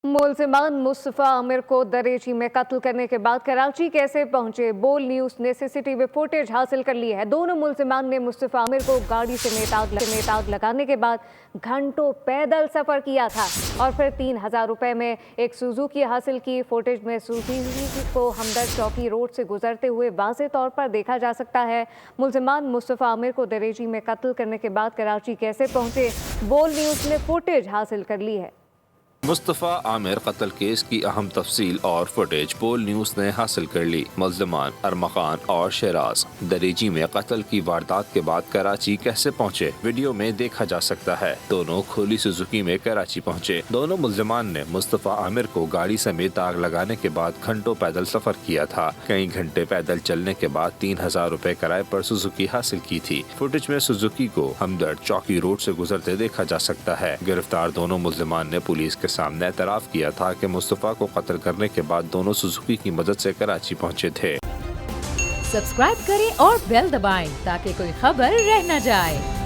मुलजिमान मुस्तफ़ा आमिर को दरेची में कत्ल करने के बाद कराची कैसे पहुंचे? बोल न्यूज़ ने सीसीटीवी फुटेज हासिल कर ली है। दोनों मुलजिमान ने मुस्तफ़ा आमिर को गाड़ी से आग लगाने के बाद घंटों पैदल सफ़र किया था और फिर 3000 रुपए में एक सुजुकी हासिल की। फुटेज में सुजुकी को हमदर्द चौकी रोड से गुजरते हुए वाज़े तौर पर देखा जा सकता है। मुलजिमान मुस्तफ़ा आमिर को दरेची में कत्ल करने के बाद कराची कैसे पहुंचे? बोल न्यूज़ ने फुटेज हासिल कर ली है। मुस्तफ़ा आमिर कत्ल केस की अहम तफसील और फुटेज बोल न्यूज़ ने हासिल कर ली। मुलज़मान अरमखान और शहराज दरेजी में कत्ल की वारदात के बाद कराची कैसे पहुँचे, वीडियो में देखा जा सकता है। दोनों खुली सुजुकी में कराची पहुँचे। दोनों मुलज़मान ने मुस्तफ़ा आमिर को गाड़ी समेत आग लगाने के बाद घंटों पैदल सफर किया था। कई घंटे पैदल चलने के बाद 3000 रुपए किराए पर सुजुकी हासिल की थी। फुटेज में सुजुकी को हमदर्द चौकी रोड से गुजरते देखा जा सकता है। गिरफ्तार दोनों मुलज़मान ने पुलिस के सामने एतराफ़ किया था कि मुस्तफ़ा को कत्ल करने के बाद दोनों सुजुकी की मदद से कराची पहुंचे थे। सब्सक्राइब करें और बेल दबाएं ताकि कोई खबर रह न जाए।